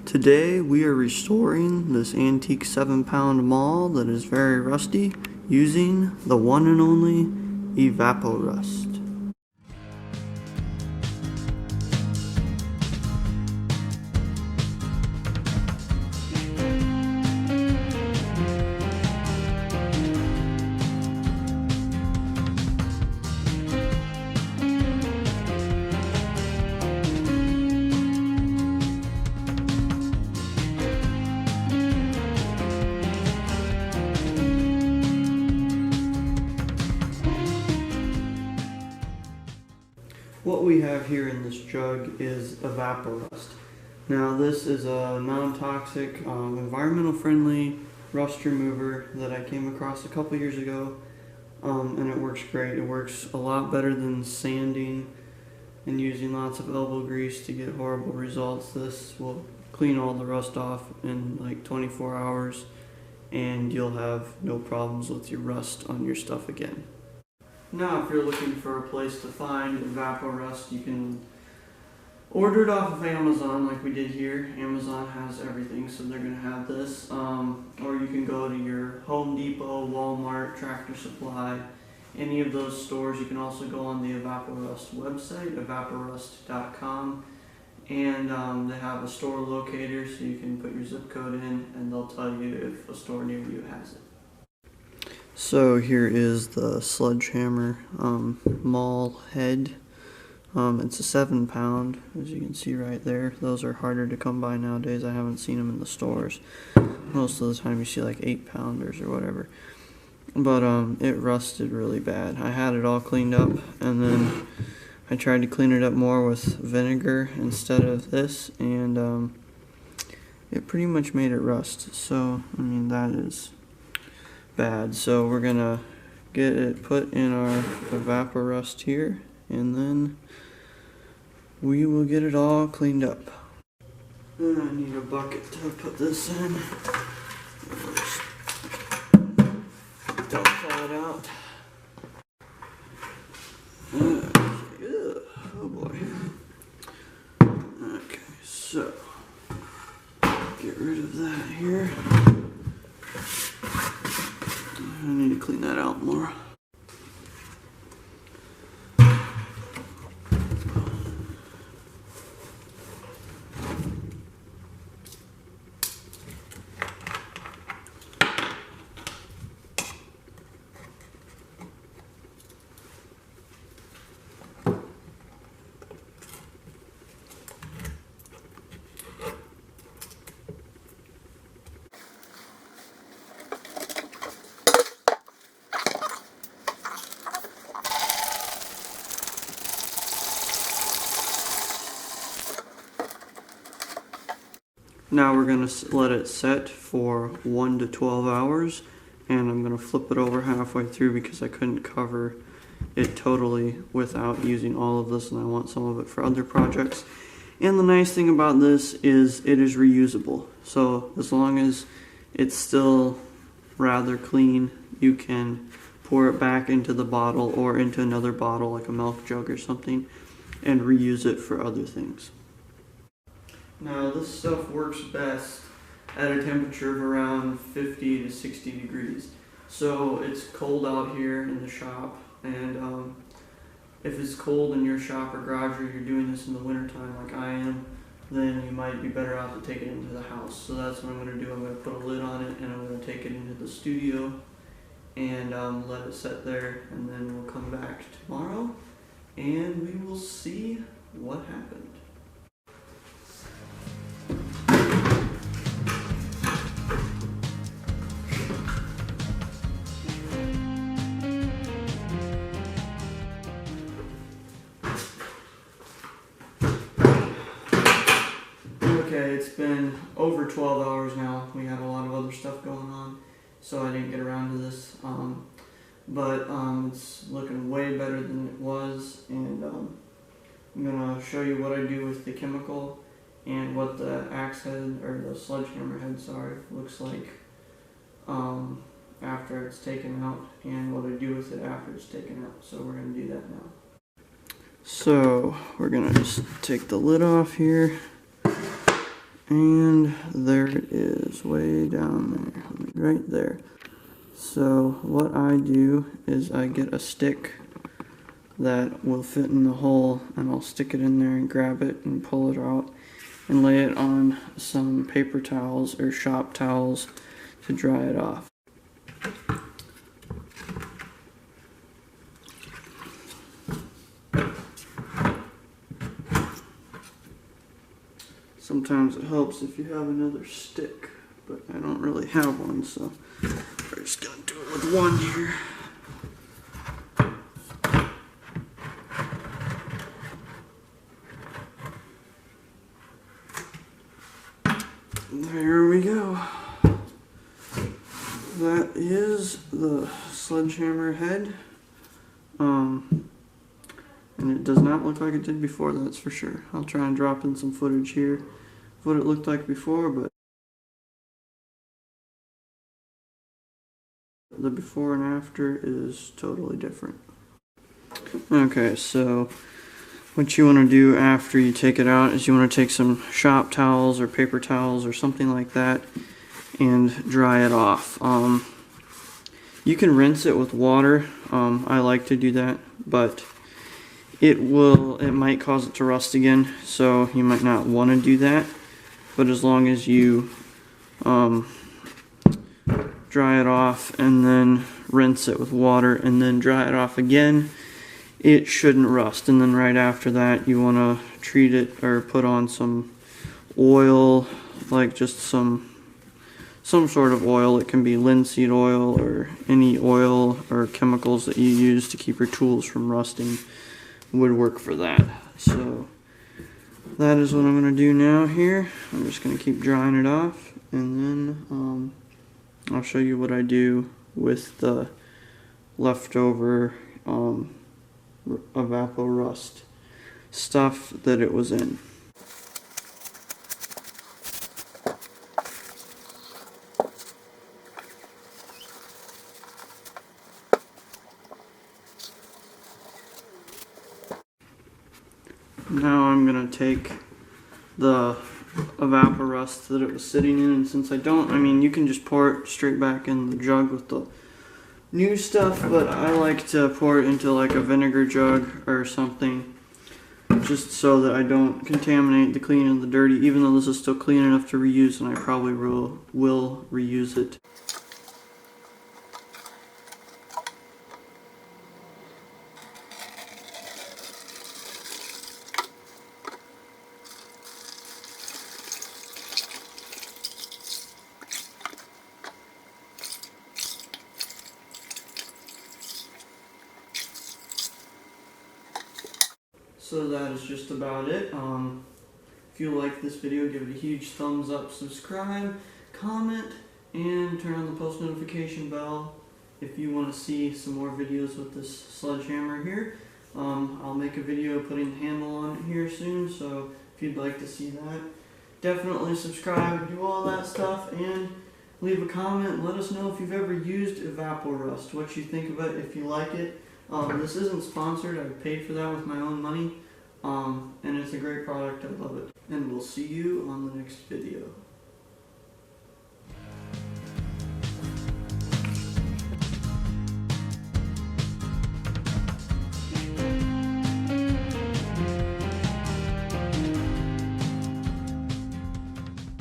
Today we are restoring this antique 7-pound Maul that is very rusty using the one and only Evapo-Rust. What we have here in this jug is Evapo-Rust. Now this is a non-toxic, environmental friendly rust remover that I came across a couple years ago, and it works great. It works a lot better than sanding and using lots of elbow grease to get horrible results. This will clean all the rust off in like 24 hours and you'll have no problems with your rust on your stuff again. Now, if you're looking for a place to find Evapo-Rust, you can order it off of Amazon like we did here. Amazon has everything, so they're going to have this. Or you can go to your Home Depot, Walmart, Tractor Supply, any of those stores. You can also go on the Evapo-Rust website, evaporust.com, and they have a store locator, so you can put your zip code in and they'll tell you if a store near you has it. So here is the sledgehammer Maul head. It's a 7-pound, as you can see right there. Those are harder to come by nowadays. I haven't seen them in the stores. Most of the time you see like 8-pounders or whatever. But it rusted really bad. I had it all cleaned up, and then I tried to clean it up more with vinegar instead of this, and it pretty much made it rust. So, I mean, that is bad. So we're gonna get it put in our Evapo-Rust here, and then we will get it all cleaned up. I need a bucket to put this in. Don't fall it out. Oh boy. Okay, so get rid of that here. I need to clean that out more. Now we're going to let it set for 1 to 12 hours, and I'm going to flip it over halfway through because I couldn't cover it totally without using all of this, and I want some of it for other projects. And the nice thing about this is it is reusable. So as long as it's still rather clean, you can pour it back into the bottle or into another bottle like a milk jug or something and reuse it for other things. Now this stuff works best at a temperature of around 50 to 60 degrees. So it's cold out here in the shop, and if it's cold in your shop or garage, or you're doing this in the wintertime like I am, then you might be better off to take it into the house. So that's what I'm going to do. I'm going to put a lid on it, and I'm going to take it into the studio and let it set there, and then we'll come back tomorrow and we will see what happened. Okay, it's been over 12 hours now. We had a lot of other stuff going on, so I didn't get around to this. But it's looking way better than it was, and I'm going to show you what I do with the chemical and what the axe head, or the sledgehammer head, sorry, looks like after it's taken out, and what I do with it after it's taken out. So we're going to do that now. So we're going to just take the lid off here, And there it is, way down there, right there. So what I do is I get a stick that will fit in the hole, and I'll stick it in there and grab it and pull it out and lay it on some paper towels or shop towels to dry it off. Sometimes it helps if you have another stick, but I don't really have one, so we're just gonna do it with one here. There we go. That is the sledgehammer head. And it does not look like it did before, that's for sure. I'll try and drop in some footage here of what it looked like before, but the before and after is totally different. Okay, so what you want to do after you take it out is you want to take some shop towels or paper towels or something like that and dry it off. You can rinse it with water. I like to do that, but it might cause it to rust again, so you might not want to do that. But as long as you dry it off and then rinse it with water and then dry it off again, it shouldn't rust. And then right after that you want to treat it or put on some oil, like just some sort of oil. It can be linseed oil or any oil or chemicals that you use to keep your tools from rusting would work for that. So that is what I'm going to do now here. I'm just going to keep drying it off, and then I'll show you what I do with the leftover Evapo-Rust stuff that it was in. Now I'm going to take the Evapo-Rust that it was sitting in, and since I mean you can just pour it straight back in the jug with the new stuff, but I like to pour it into like a vinegar jug or something, just so that I don't contaminate the clean and the dirty, even though this is still clean enough to reuse, and I probably will reuse it. So that is just about it. If you like this video, give it a huge thumbs up, subscribe, comment, and turn on the post notification bell if you want to see some more videos with this sledgehammer here. I'll make a video putting the handle on it here soon, so if you'd like to see that, definitely subscribe, do all that stuff, and leave a comment and let us know if you've ever used Evapo-Rust, what you think of it, if you like it. This isn't sponsored, I paid for that with my own money, and it's a great product, I love it. And we'll see you on the next video.